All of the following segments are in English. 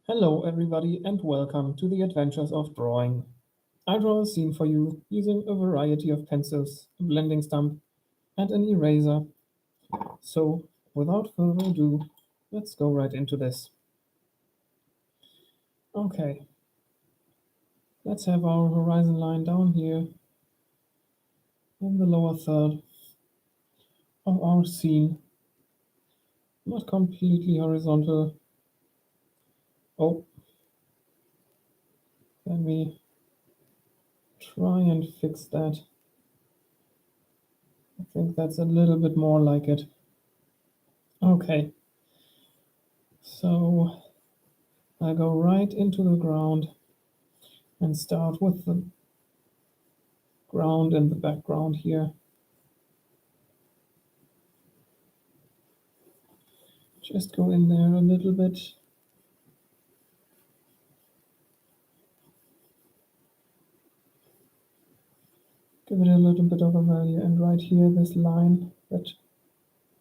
Hello, everybody, and welcome to the Adventures of Drawing. I draw a scene for you using a variety of pencils, a blending stump, and an eraser. So, without further ado, let's go right into this. Okay, let's have our horizon line down here in the lower third of our scene. Not completely horizontal. Oh, let me try and fix that. I think that's a little bit more like it. Okay, so I go right into the ground and start with the ground in the background here. Just go in there a little bit. Give it a little bit of a value, and right here, this line that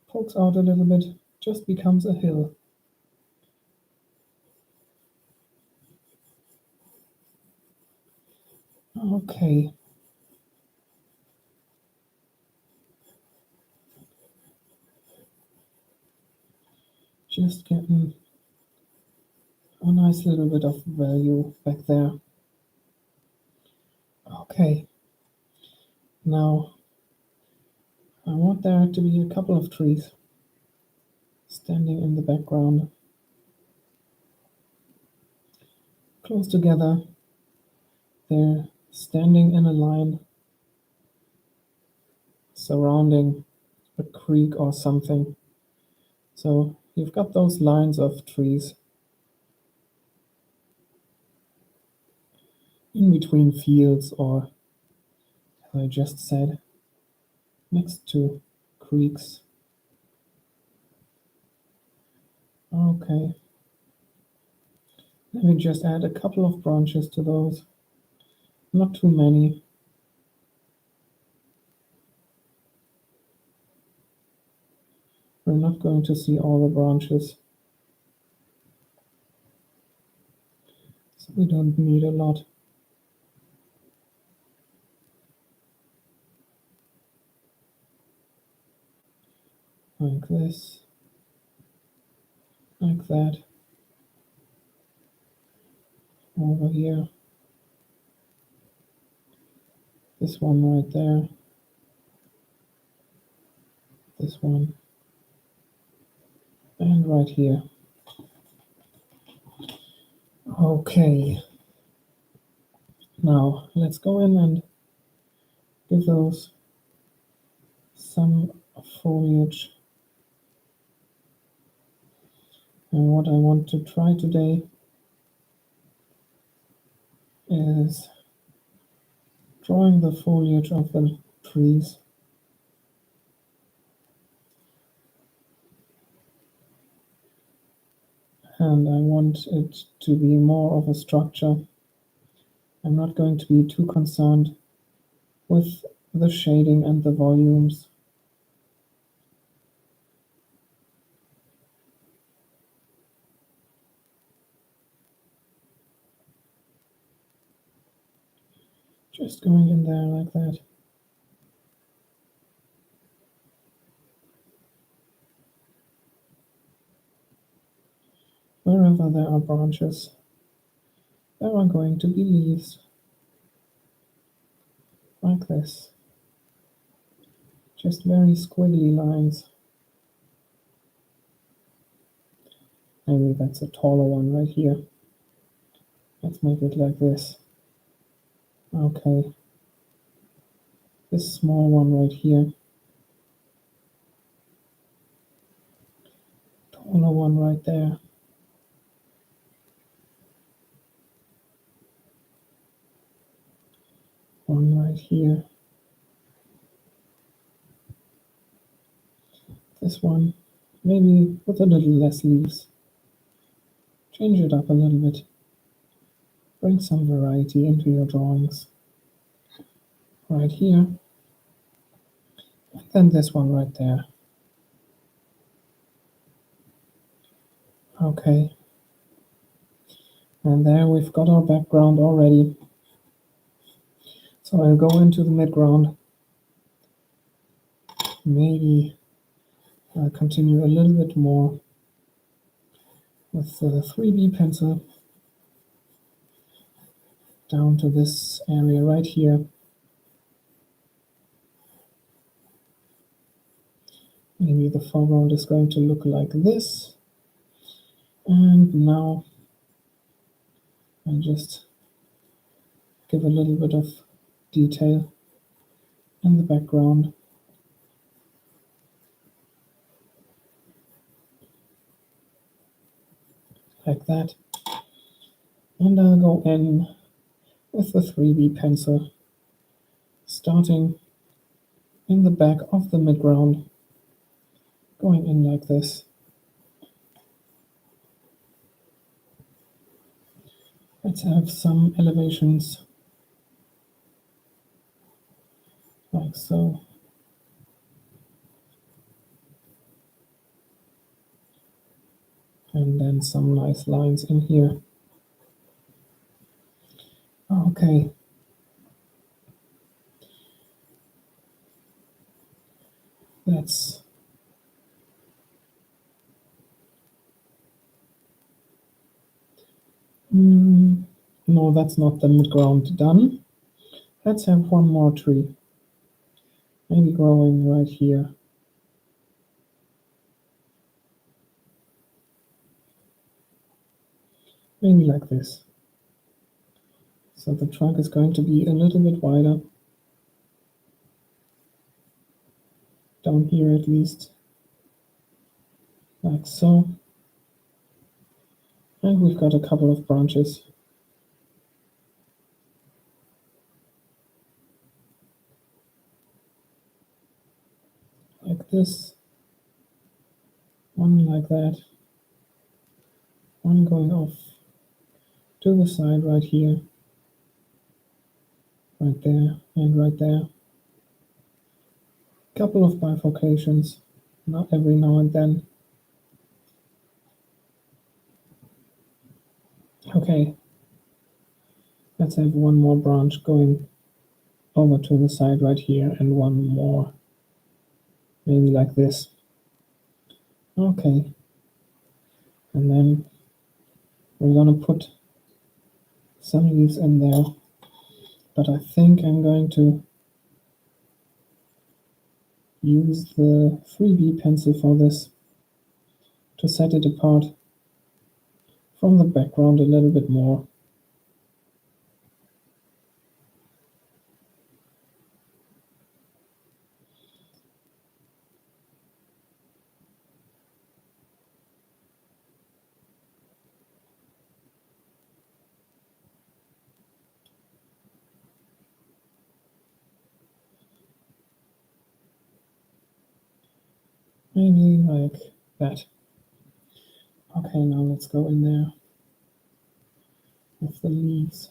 pokes out a little bit just becomes a hill. Okay. Just getting a nice little bit of value back there. Okay. Now, I want there to be a couple of trees standing in the background, close together. They're standing in a line surrounding a creek or something. So you've got those lines of trees in between fields, or as I just said, next to creeks. Okay, let me just add a couple of branches to those, not too many. We're not going to see all the branches, so we don't need a lot. Like this, like that, over here, this one right there, this one, and right here. Okay, now let's go in and give those some foliage. And what I want to try today is drawing the foliage of the trees. And I want it to be more of a structure. I'm not going to be too concerned with the shading and the volumes. Just going in there like that. Wherever there are branches, there are going to be leaves. Like this. Just very squiggly lines. Maybe that's a taller one right here. Let's make it like this. Okay. This small one right here. Taller one right there. One right here. This one, maybe with a little less leaves. Change it up a little bit. Bring some variety into your drawings. Right here. And then this one right there. Okay. And there we've got our background already. So I'll go into the midground. Maybe I'll continue a little bit more with the 3B pencil down to this area right here. Maybe the foreground is going to look like this. And now I'll just give a little bit of detail in the background. Like that. And I'll go in with the 3B pencil, starting in the back of the midground, going in like this. Let's have some elevations, like so. And then some nice lines in here. Okay. That's no, that's not the midground done. Let's have one more tree. Maybe growing right here. Maybe like this. So the trunk is going to be a little bit wider. Down here at least. Like so. And we've got a couple of branches. Like this. One like that. One going off to the side right here. Right there and right there. Couple of bifurcations, not every now and then. Okay, let's have one more branch going over to the side right here and one more, maybe like this. Okay, and then we're gonna put some leaves in there, but I think I'm going to use the 3B pencil for this to set it apart from the background a little bit more. Maybe like that. Okay, now let's go in there with the leaves.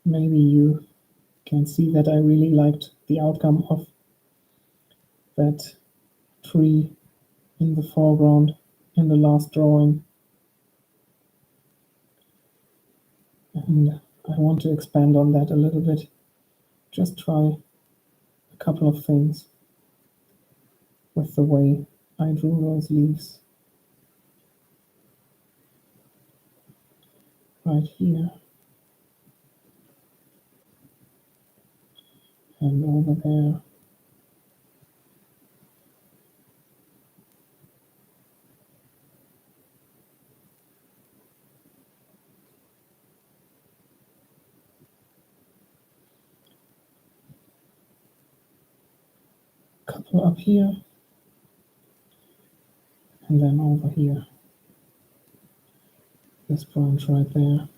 Maybe you can see that I really liked the outcome of that tree in the foreground in the last drawing. And I want to expand on that a little bit. Just try a couple of things with the way I drew those leaves. Right here. And over there. Couple up here. And then over here. This branch right there.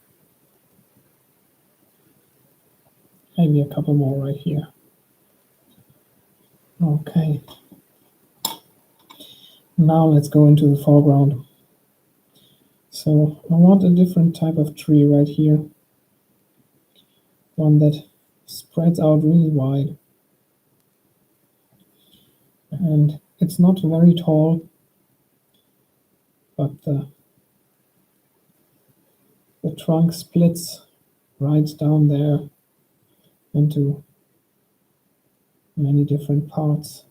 Maybe a couple more right here. Okay. Now let's go into the foreground. So I want a different type of tree right here. one that spreads out really wide. And it's not very tall, but the trunk splits right down there into many different parts.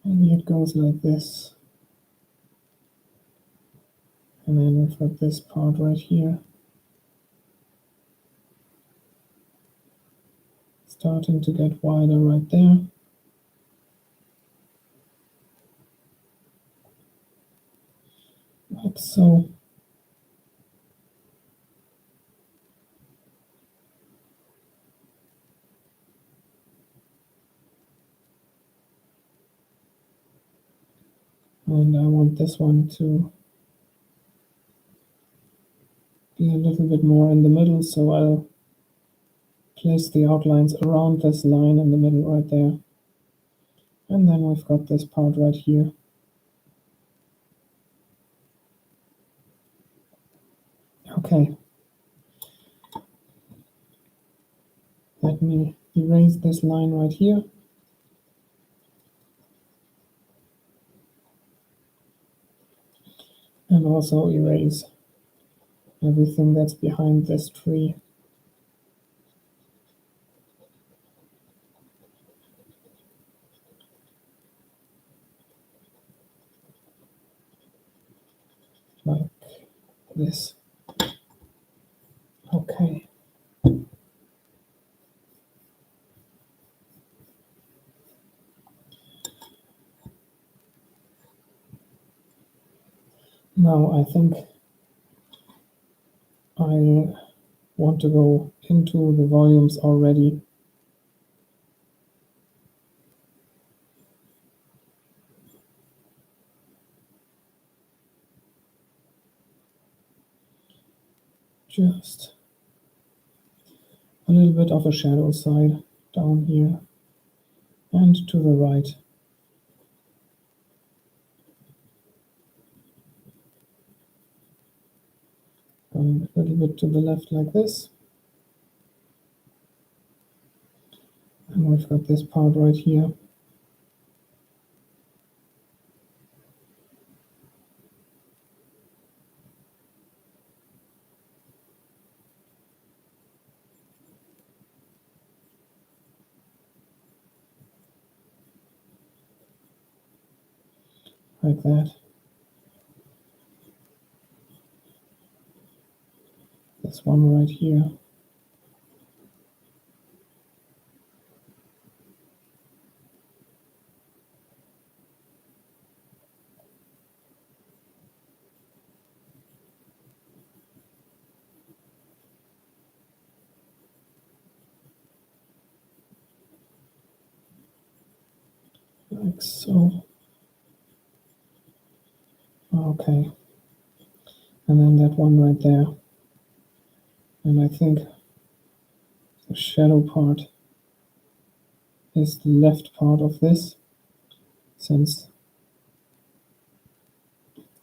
Maybe it goes like this. And then we've got this part right here, starting to get wider right there. Like so. And I want this one to be a little bit more in the middle, so I'll place the outlines around this line in the middle right there. And then we've got this part right here. Okay. Let me erase this line right here. And also erase everything that's behind this tree. Like this. Okay. Now I think I want to go into the volumes already. Just a little bit of a shadow side down here and to the right. Going a little bit to the left like this. And we've got this part right here. Like that. This one right here. Like so. Okay. And then that one right there. And I think the shadow part is the left part of this, since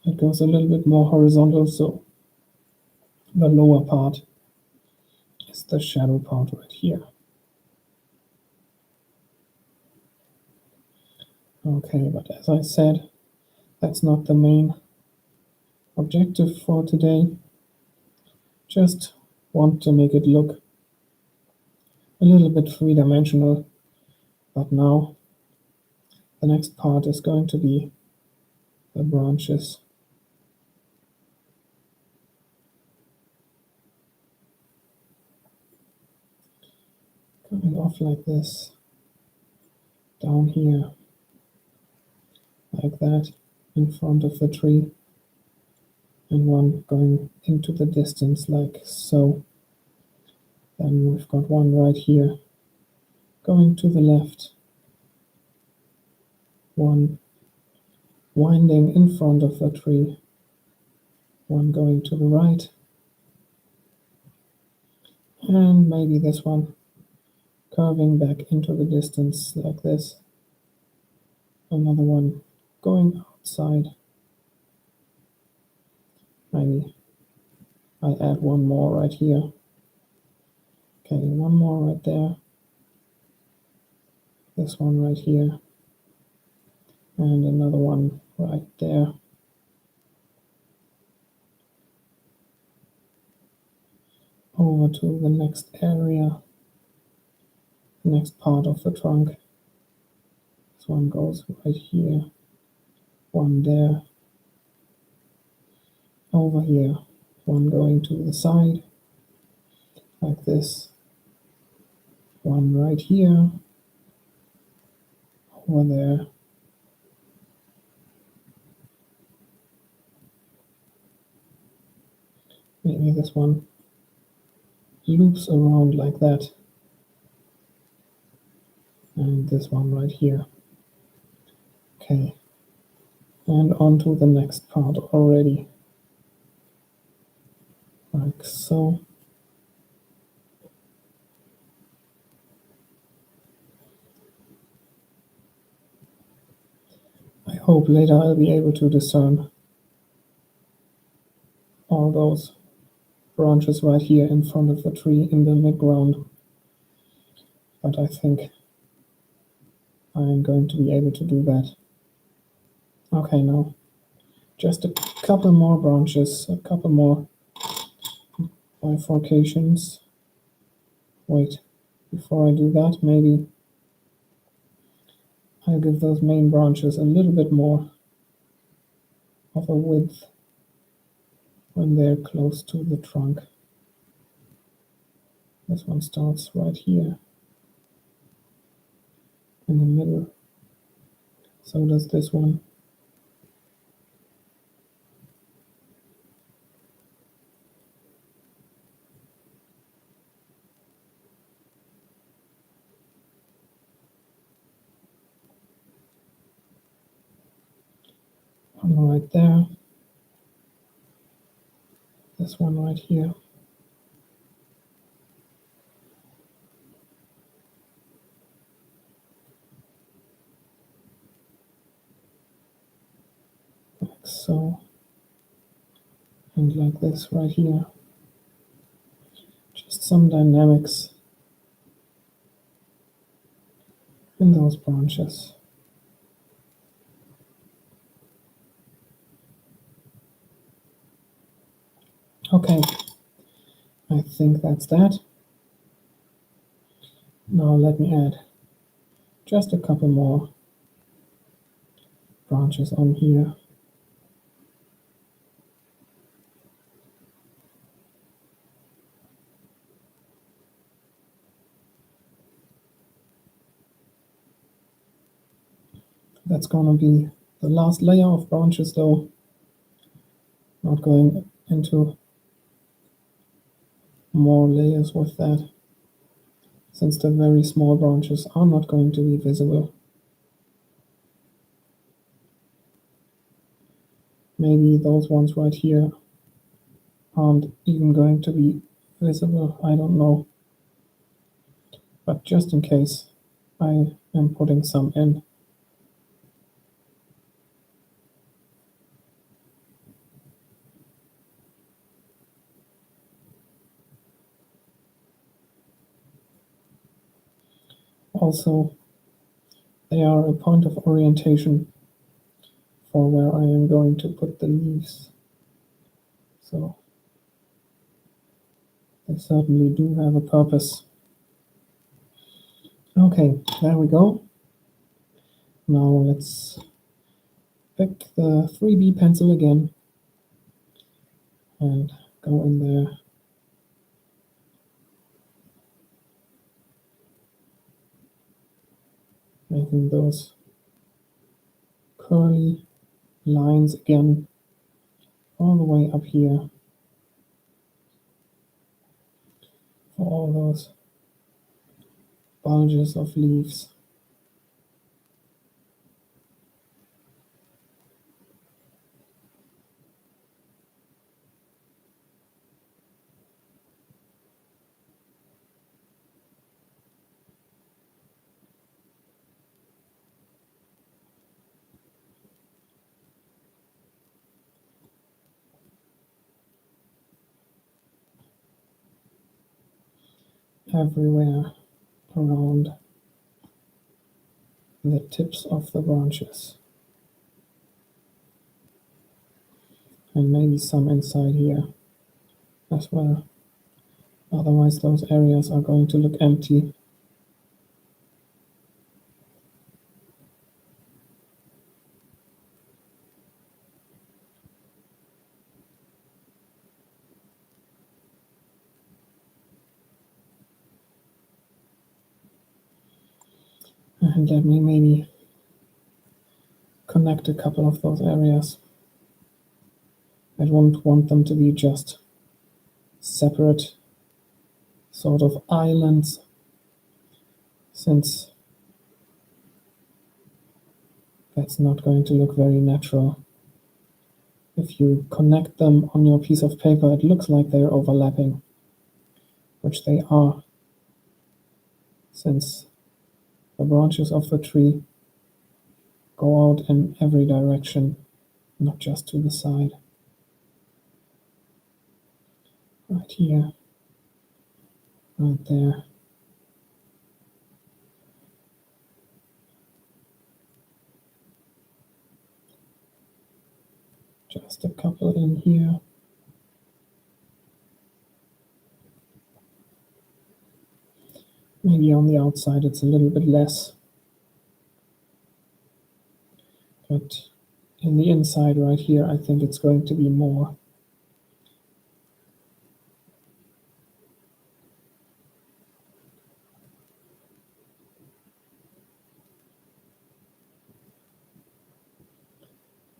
it goes a little bit more horizontal, so the lower part is the shadow part right here. Okay, but as I said, that's not the main objective for today. Just want to make it look a little bit three-dimensional, but now the next part is going to be the branches. Coming off like this, down here, like that, in front of the tree, and one going into the distance like so. Then we've got one right here, going to the left, one winding in front of the tree, one going to the right, and maybe this one curving back into the distance like this. Another one going outside. Maybe I add one more right here. Okay, one more right there. This one right here. And another one right there. Over to the next area, next part of the trunk. This one goes right here, one there, over here, one going to the side, like this, one right here, over there, maybe this one loops around like that, and this one right here. Okay, and on to the next part already, like so. I hope later I'll be able to discern all those branches right here in front of the tree in the midground, but I think I'm going to be able to do that. Okay, now just a couple more branches, a couple more bifurcations. Wait, before I do that, maybe I'll give those main branches a little bit more of a width when they're close to the trunk. This one starts right here in the middle. So does this one. One right there. This one right here. Like so. And like this right here. Just some dynamics in those branches. Okay, I think that's that. Now let me add just a couple more branches on here. That's gonna be the last layer of branches though. Not going into more layers with that, since the very small branches are not going to be visible. Maybe those ones right here aren't even going to be visible, I don't know. But just in case, I am putting some in. Also, they are a point of orientation for where I am going to put the leaves. So they certainly do have a purpose. Okay, there we go. Now let's pick the 3B pencil again and go in there. Making those curly lines again all the way up here for all those bulges of leaves. everywhere around the tips of the branches, and maybe some inside here as well. Otherwise, those areas are going to look empty. And let me maybe connect a couple of those areas. I don't want them to be just separate sort of islands, since that's not going to look very natural. If you connect them on your piece of paper, it looks like they're overlapping, which they are, since the branches of the tree go out in every direction, not just to the side. Right here, right there. Just a couple in here. Maybe on the outside it's a little bit less, but in the inside right here, I think it's going to be more.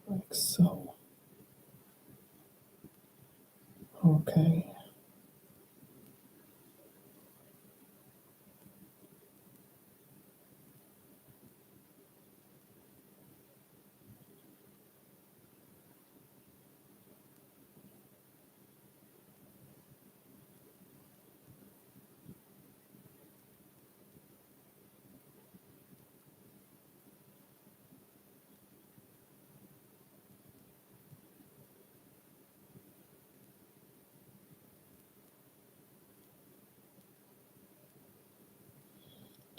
Like so. Okay.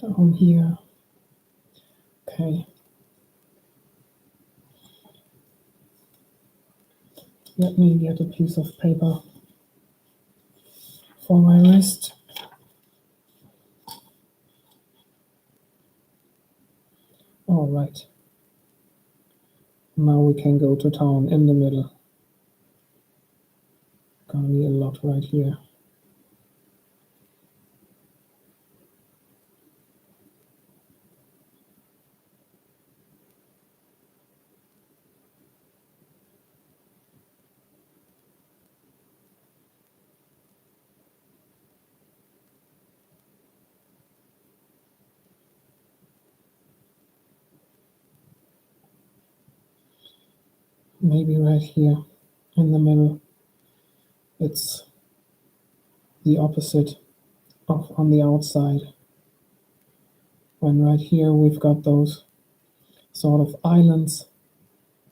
Down here. Okay. Let me get a piece of paper for my wrist. All right. Now we can go to town in the middle. Gonna be a lot right here. Maybe right here in the middle. It's the opposite of on the outside. When right here we've got those sort of islands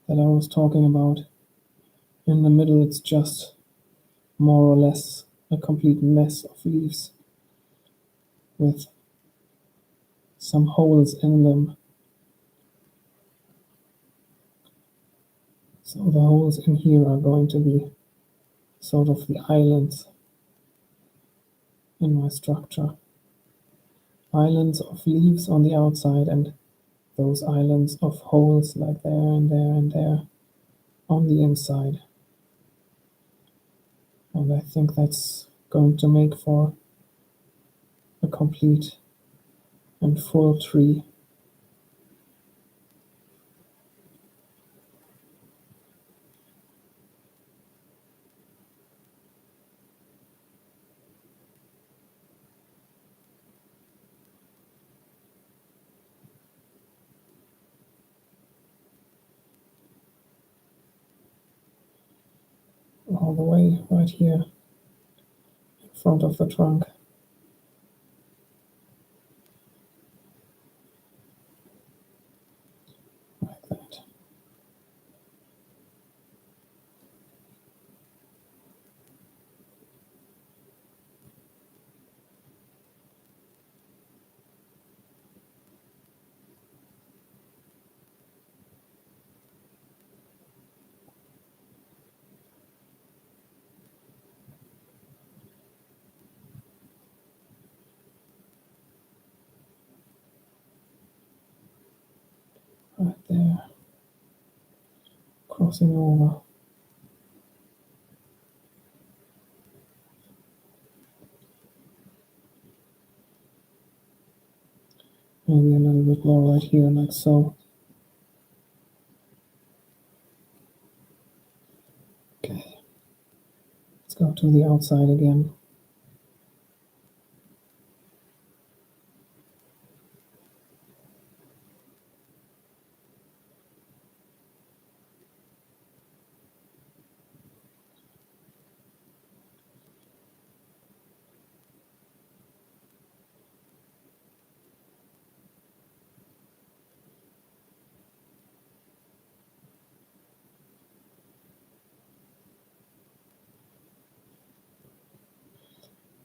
that I was talking about. In the middle, it's just more or less a complete mess of leaves with some holes in them. So the holes in here are going to be sort of the islands in my structure. Islands of leaves on the outside and those islands of holes like there and there and there on the inside. And I think that's going to make for a complete and full tree. All the way right here in front of the trunk. Like that. right there, crossing over. Maybe a little bit more right here, like so. Okay, let's go to the outside again.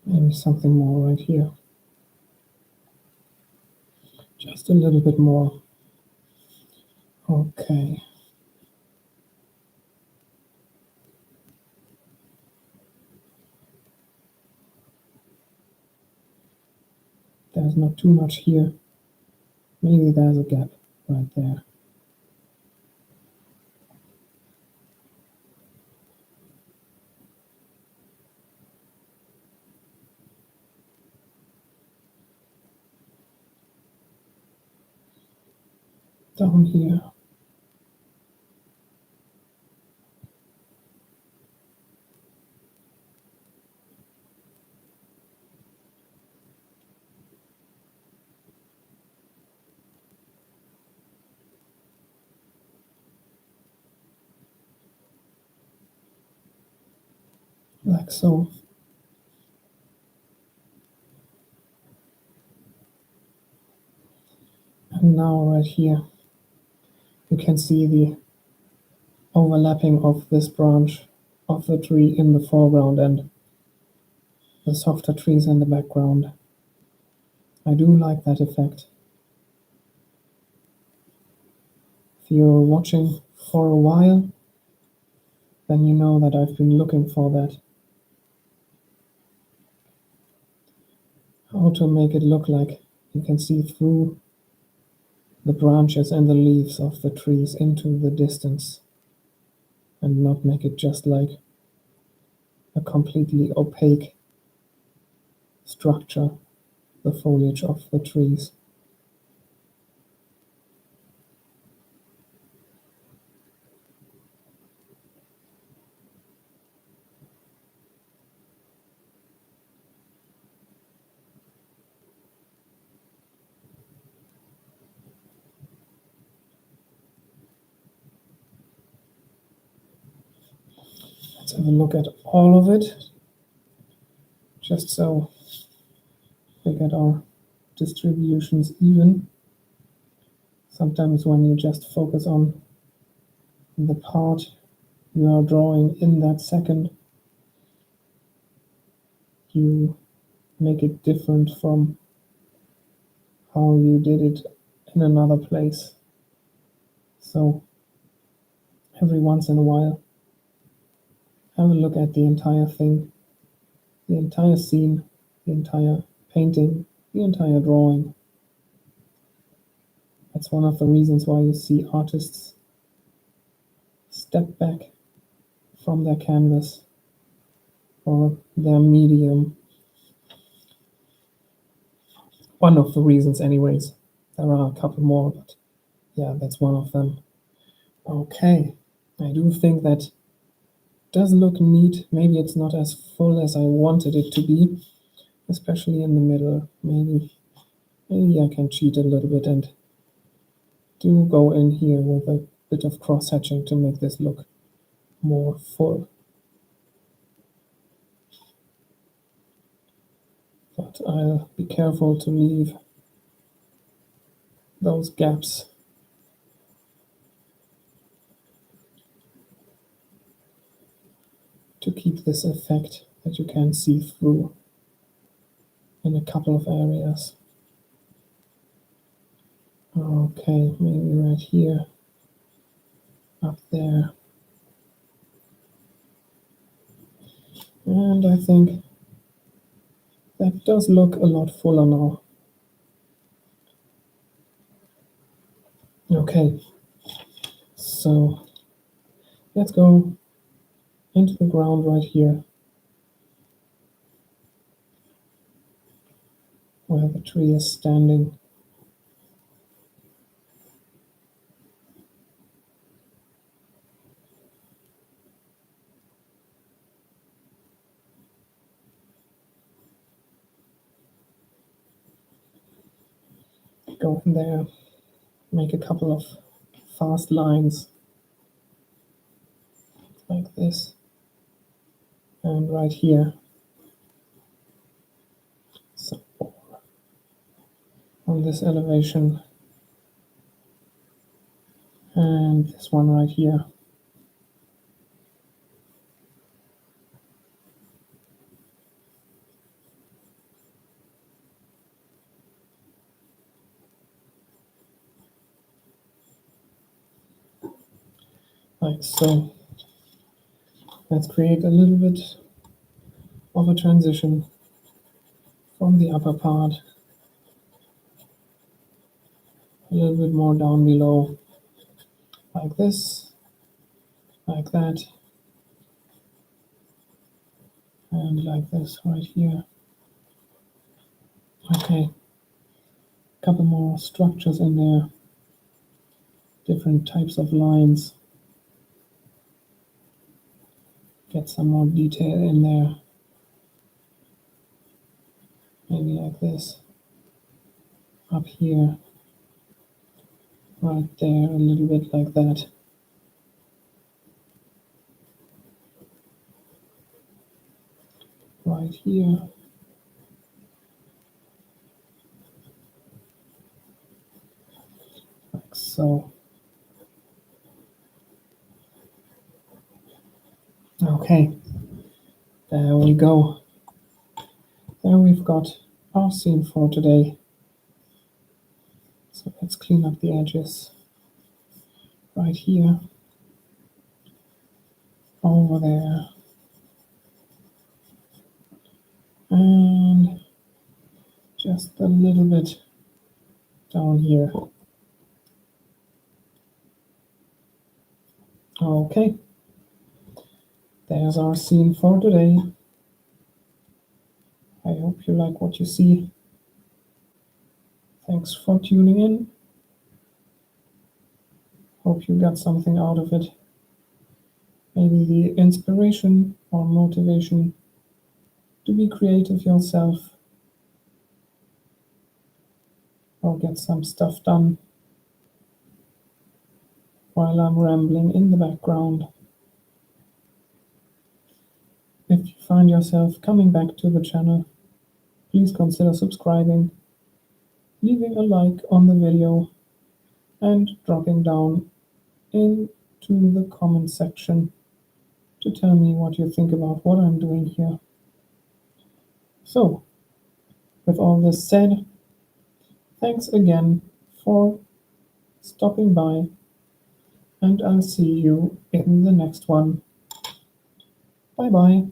Maybe something more right here. Just a little bit more. Okay. There's not too much here. Maybe there's a gap right there. Down here. Like so. And now right here, you can see the overlapping of this branch of the tree in the foreground and the softer trees in the background. I do like that effect. If you're watching for a while, then you know that I've been looking for that. How to make it look like you can see through the branches and the leaves of the trees into the distance and not make it just like a completely opaque structure, the foliage of the trees. Let's have a look at all of it, just so we get our distributions even. Sometimes when you just focus on the part you are drawing in that second, you make it different from how you did it in another place. So every once in a while, have a look at the entire thing, the entire scene, the entire painting, the entire drawing. That's one of the reasons why you see artists step back from their canvas or their medium. One of the reasons, anyways. There are a couple more, but yeah, that's one of them. Okay, I do think that does look neat. Maybe it's not as full as I wanted it to be, especially in the middle. Maybe I can cheat a little bit and do go in here with a bit of cross-hatching to make this look more full. But I'll be careful to leave those gaps to keep this effect that you can see through in a couple of areas. Okay, maybe right here, up there. And I think that does look a lot fuller now. Okay, so let's go into the ground right here where the tree is standing. Go in there, make a couple of fast lines like this, and right here, so on this elevation, and this one right here. Like so. Let's create a little bit of a transition from the upper part, a little bit more down below, like this, like that, and like this right here. Okay, a couple more structures in there, different types of lines. Get some more detail in there, maybe like this, up here, right there, a little bit like that. Right here. Like so. Okay, there we go. There we've got our scene for today. So let's clean up the edges. Right here, over there, and just a little bit down here. Okay, there's our scene for today. I hope you like what you see. Thanks for tuning in. Hope you got something out of it. Maybe the inspiration or motivation to be creative yourself or get some stuff done while I'm rambling in the background. If you find yourself coming back to the channel, please consider subscribing, leaving a like on the video, and dropping down into the comment section to tell me what you think about what I'm doing here. So, with all this said, thanks again for stopping by, and I'll see you in the next one. Bye bye.